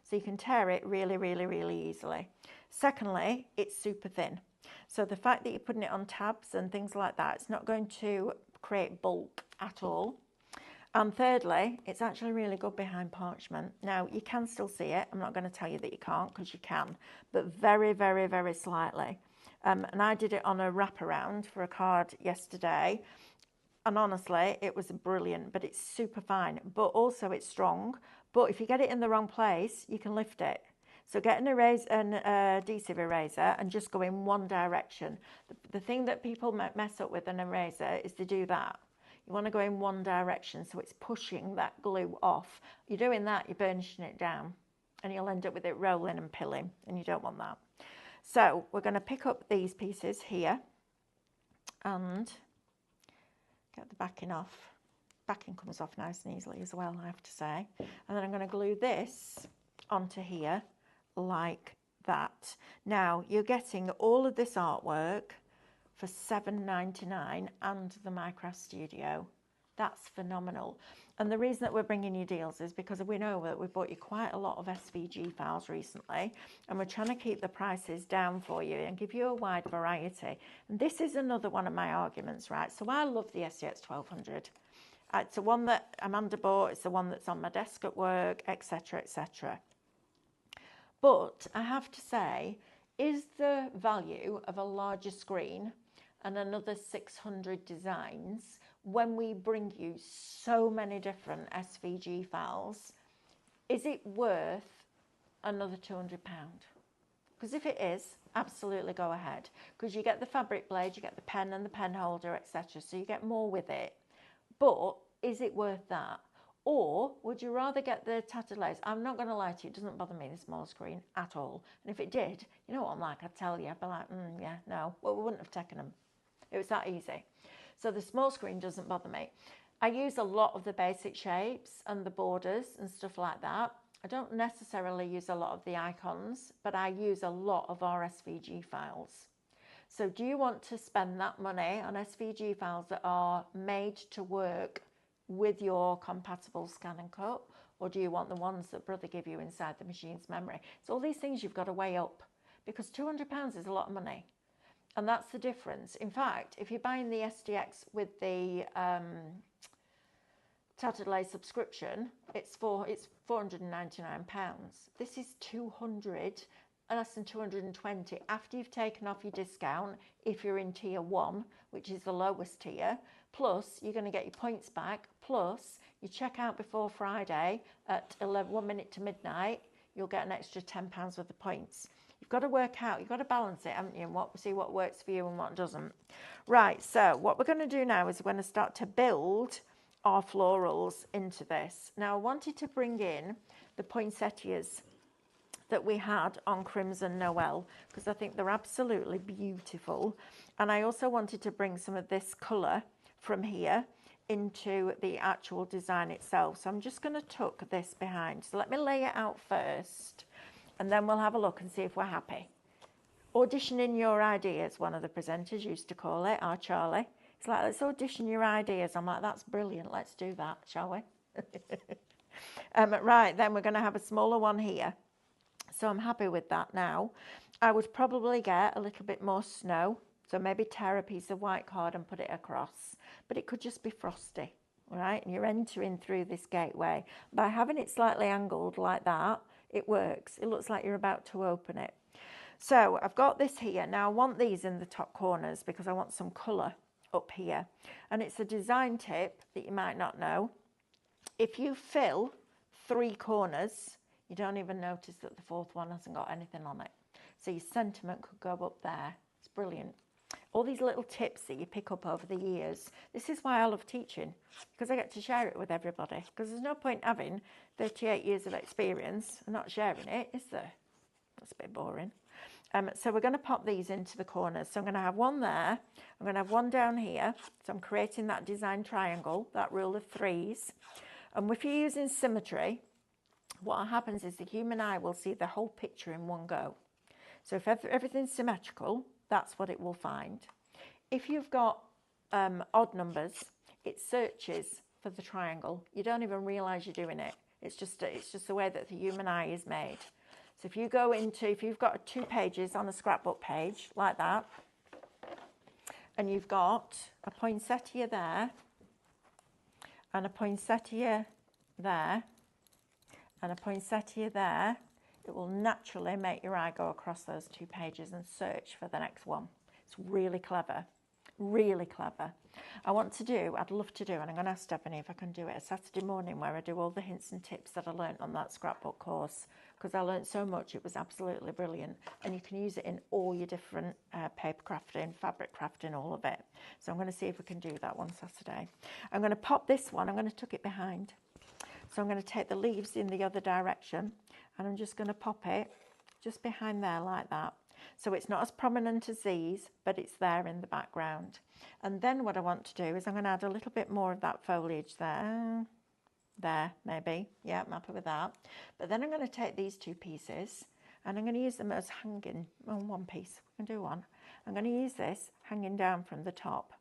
so you can tear it really, really, really easily. Secondly, it's super thin. So the fact that you're putting it on tabs and things like that, it's not going to create bulk at all. And thirdly, it's actually really good behind parchment. Now, you can still see it. I'm not going to tell you that you can't, because you can, but very, very, very slightly. And I did it on a wraparound for a card yesterday. And honestly, it was brilliant, but it's super fine. But also it's strong. But if you get it in the wrong place, you can lift it. So get an adhesive eraser and just go in one direction. The thing that people mess up with an eraser is to do that. You want to go in one direction, so it's pushing that glue off. You're doing that, you're burnishing it down, and you'll end up with it rolling and pilling, and you don't want that. So we're going to pick up these pieces here, and Get the backing off. Backing comes off nice and easily as well, I have to say. And then I'm going to glue this onto here like that. Now, you're getting all of this artwork for $7.99 and the Minecraft Studio. That's phenomenal. And the reason that we're bringing you deals is because we know that we've bought you quite a lot of SVG files recently, and we're trying to keep the prices down for you and give you a wide variety. And this is another one of my arguments, right? So I love the SCX 1200. It's the one that Amanda bought, it's the one that's on my desk at work, etc., etc. But I have to say, is the value of a larger screen and another 600 designs when we bring you so many different SVG files, is it worth another £200? Because if it is, absolutely go ahead. Because you get the fabric blade, you get the pen and the pen holder, etc. So you get more with it. But is it worth that? Or would you rather get the tattered lace? I'm not going to lie to you, it doesn't bother me, the small screen, at all. And if it did, you know what I'm like, I'd tell you, I'd be like, yeah, no. Well, we wouldn't have taken them. It was that easy. So the small screen doesn't bother me. I use a lot of the basic shapes and the borders and stuff like that. I don't necessarily use a lot of the icons, but I use a lot of our SVG files. So do you want to spend that money on SVG files that are made to work with your compatible scan and cut, or do you want the ones that Brother give you inside the machine's memory? So all these things you've got to weigh up, because £200 is a lot of money. And that's the difference. In fact, if you're buying the SDX with the tattered lace subscription, it's £499. This is 200, less than 220 after you've taken off your discount if you're in tier 1, which is the lowest tier. Plus, you're going to get your points back. Plus, you check out before Friday at 1 minute to midnight, you'll get an extra £10 worth of points. You've got to work out, you've got to balance it, haven't you? And see what works for you and what doesn't. Right, so what we're going to do now is we're going to start to build our florals into this. Now, I wanted to bring in the poinsettias that we had on Crimson Noel because I think they're absolutely beautiful. And I also wanted to bring some of this colour from here into the actual design itself. So I'm just going to tuck this behind. So let me lay it out first, and then we'll have a look and see if we're happy. Auditioning your ideas, one of the presenters used to call it, our Charlie. It's like, let's audition your ideas. I'm like, that's brilliant. Let's do that, shall we? Right, then we're going to have a smaller one here. So I'm happy with that now. I would probably get a little bit more snow. So maybe tear a piece of white card and put it across. But it could just be frosty, right? And you're entering through this gateway. By having it slightly angled like that, it works. It looks like you're about to open it. So I've got this here. Now I want these in the top corners because I want some colour up here. And it's a design tip that you might not know. If you fill 3 corners, you don't even notice that the 4th one hasn't got anything on it. So your sentiment could go up there. It's brilliant. All these little tips that you pick up over the years. This is why I love teaching, because I get to share it with everybody. Because there's no point having 38 years of experience and not sharing it, is there? That's a bit boring. So we're going to pop these into the corners. So I'm going to have one there. I'm going to have one down here. So I'm creating that design triangle, that rule of 3s. And if you're using symmetry, what happens is the human eye will see the whole picture in one go. So if everything's symmetrical, that's what it will find. If you've got odd numbers, it searches for the triangle. You don't even realise you're doing it. It's just the way that the human eye is made. So if you go into, if you've got 2 pages on a scrapbook page like that, and you've got a poinsettia there, and a poinsettia there, and a poinsettia there, it will naturally make your eye go across those 2 pages and search for the next one. It's really clever, really clever. I'd love to do, and I'm going to ask Stephanie if I can do it a Saturday morning where I do all the hints and tips that I learnt on that scrapbook course, because I learnt so much, it was absolutely brilliant. And you can use it in all your different paper crafting, fabric crafting, all of it. So I'm going to see if we can do that one Saturday. I'm going to pop this one, I'm going to tuck it behind. So I'm going to take the leaves in the other direction, and I'm just going to pop it just behind there like that. So it's not as prominent as these, but it's there in the background. And then what I want to do is I'm going to add a little bit more of that foliage there. There, maybe. Yeah, I'm happy with that. But then I'm going to take these two pieces and I'm going to use them as hanging on one piece. We can do one. I'm going to use this hanging down from the top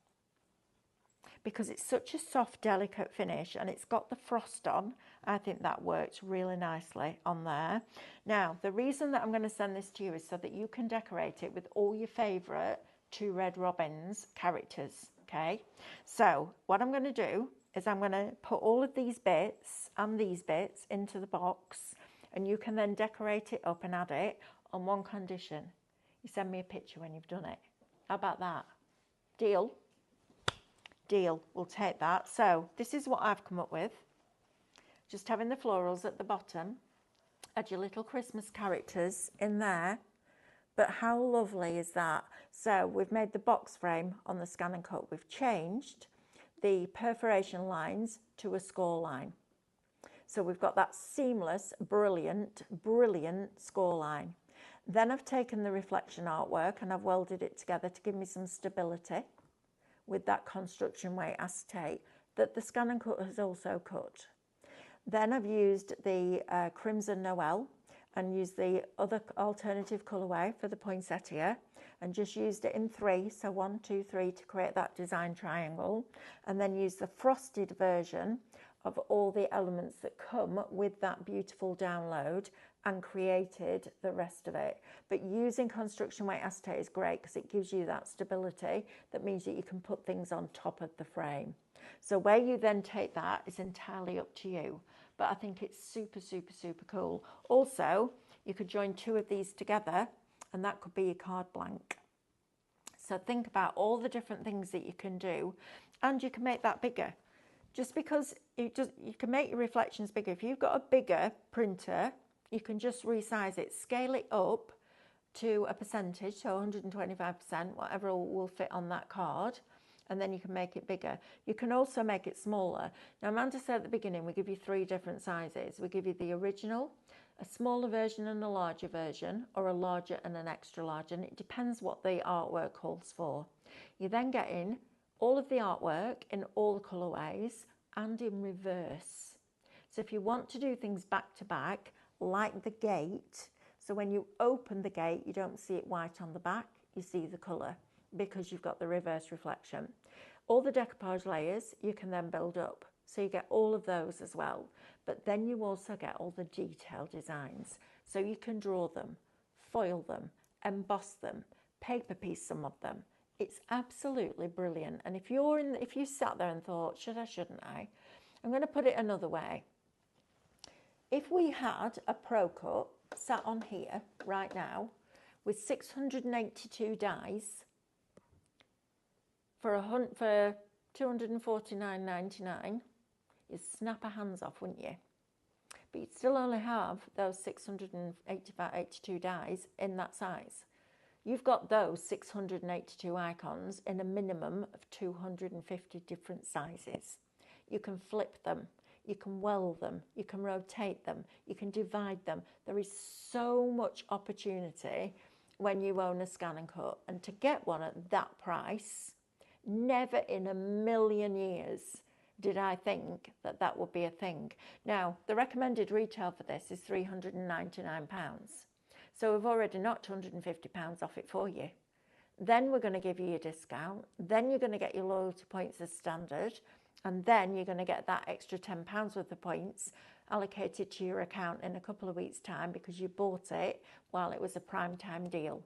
because it's such a soft, delicate finish and it's got the frost on. I think that works really nicely on there. Now, the reason that I'm going to send this to you is so that you can decorate it with all your favourite Two Red Robins characters, okay? So what I'm going to do is I'm going to put all of these bits and these bits into the box, and you can then decorate it up and add it on one condition. You send me a picture when you've done it. How about that? Deal? Deal. We'll take that. So this is what I've come up with. Just having the florals at the bottom. Add your little Christmas characters in there. But how lovely is that? So we've made the box frame on the Scan and Cut. We've changed the perforation lines to a score line. So we've got that seamless, brilliant, brilliant score line. Then I've taken the reflection artwork and I've welded it together to give me some stability with that construction weight acetate that the Scan and Cut has also cut. Then I've used the Crimson Noel and used the other alternative colourway for the poinsettia and just used it in 3, so 1, 2, 3 to create that design triangle, and then used the frosted version of all the elements that come with that beautiful download and created the rest of it. But using construction weight acetate is great because it gives you that stability that means that you can put things on top of the frame. So where you then take that is entirely up to you, but I think it's super, super, super cool. Also, you could join 2 of these together and that could be your card blank. So think about all the different things that you can do, and you can make that bigger. Just because you can make your reflections bigger. If you've got a bigger printer, you can just resize it, scale it up to a percentage, so 125%, whatever will fit on that card, and then you can make it bigger. You can also make it smaller. Now, Amanda said at the beginning, we give you 3 different sizes. We give you the original, a smaller version and a larger version, or a larger and an extra large, and it depends what the artwork calls for. You then get in all of the artwork in all the colourways and in reverse. So if you want to do things back to back, like the gate, so when you open the gate, you don't see it white on the back, you see the colour because you've got the reverse reflection. All the decoupage layers you can then build up. So you get all of those as well. But then you also get all the detailed designs. So you can draw them, foil them, emboss them, paper piece some of them. It's absolutely brilliant. And if you sat there and thought, should I, shouldn't I? I'm going to put it another way. If we had a Pro Cut sat on here right now with 682 dies for $249.99, you'd snap our hands off, wouldn't you? But you'd still only have those 682 dies in that size. You've got those 682 icons in a minimum of 250 different sizes. You can flip them, you can weld them, you can rotate them, you can divide them. There is so much opportunity when you own a Scan and Cut. And to get one at that price, never in a million years did I think that that would be a thing. Now, the recommended retail for this is £399. So we've already knocked £150 off it for you. Then we're going to give you a discount. Then you're going to get your loyalty points as standard. And then you're going to get that extra £10 worth of points allocated to your account in a couple of weeks' time because you bought it while it was a prime time deal.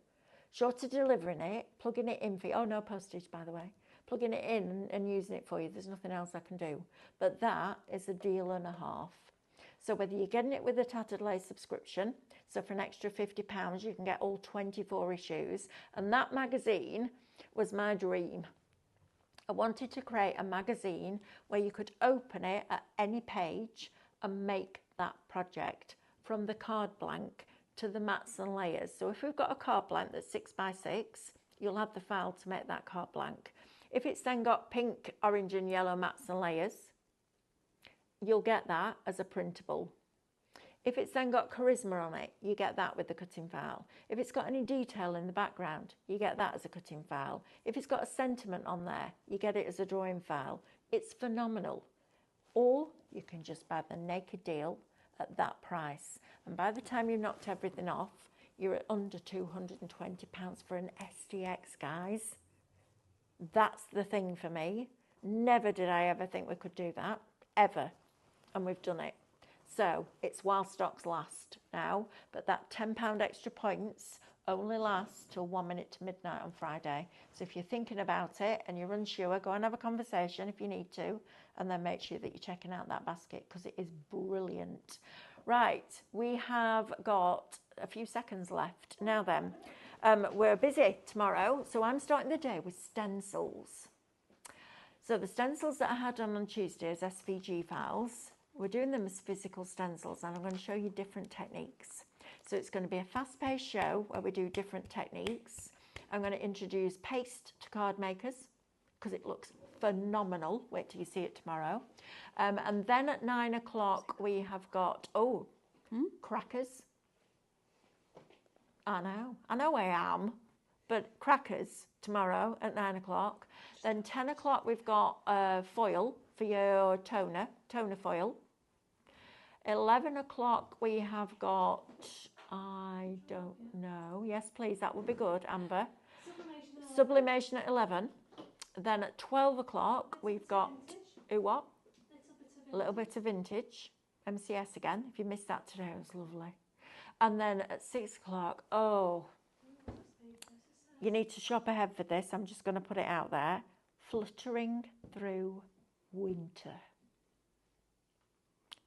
Short of delivering it, plugging it in for you. Oh, no postage, by the way. Plugging it in and using it for you. There's nothing else I can do. But that is a deal and a half. So whether you're getting it with a Tattered Lace subscription, so for an extra £50, you can get all 24 issues. And that magazine was my dream. I wanted to create a magazine where you could open it at any page and make that project from the card blank to the mats and layers. So if we've got a card blank that's 6x6, you'll have the file to make that card blank. If it's then got pink, orange and yellow mats and layers, you'll get that as a printable. If it's then got charisma on it, you get that with the cutting file. If it's got any detail in the background, you get that as a cutting file. If it's got a sentiment on there, you get it as a drawing file. It's phenomenal. Or you can just buy the naked deal at that price. And by the time you've knocked everything off, you're at under £220 for an STX, guys. That's the thing for me. Never did I ever think we could do that, ever. And we've done it. So it's while stocks last now, but that £10 extra points only lasts till 1 minute to midnight on Friday. So if you're thinking about it and you're unsure, go and have a conversation if you need to, and then make sure that you're checking out that basket because it is brilliant. Right, we have got a few seconds left. Now then, we're busy tomorrow, so I'm starting the day with stencils. So the stencils that I had on Tuesday as SVG files, we're doing them as physical stencils, and I'm going to show you different techniques. So it's going to be a fast-paced show where we do different techniques. I'm going to introduce paste to card makers because it looks phenomenal. Wait till you see it tomorrow. And then at 9 o'clock we have got, crackers. I know I am, but crackers tomorrow at 9 o'clock. Then 10 o'clock we've got foil for your toner foil. 11 o'clock we have got, I don't know. Yes, please, that would be good, Amber. Sublimation at 11. Then at 12 o'clock we've got, what? A little bit of vintage. MCS again. If you missed that today, it was lovely. And then at 6 o'clock, you need to shop ahead for this. I'm just going to put it out there. Fluttering Through Winter.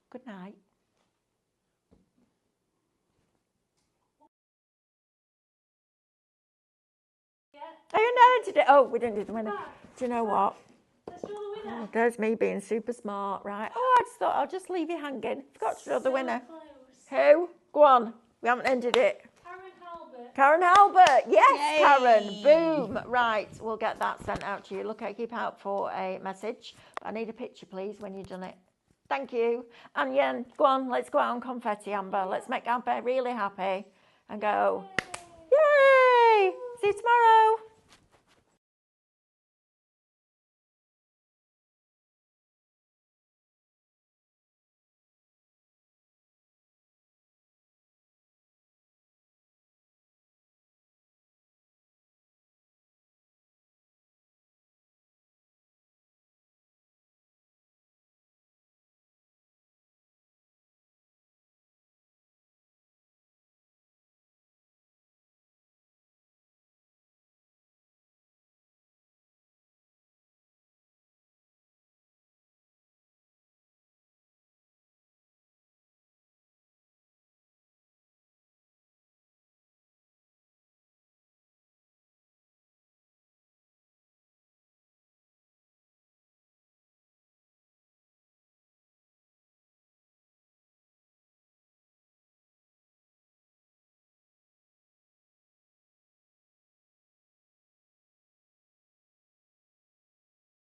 Good night. Are you know today? Oh, we didn't do the winner. Do you know what? Let's draw the winner. Oh, there's me being super smart, right? Oh, I just thought I'll just leave you hanging. Forgot to draw the winner. Close. Who? Go on. We haven't ended it. Karen Halbert. Karen Halbert. Yes, Yay. Karen. Boom. Right. We'll get that sent out to you. Look, keep out for a message. I need a picture, please, when you've done it. Thank you. And Yen, go on. Let's go out on confetti, Amber. Let's make Amber really happy and go, yay. See you tomorrow.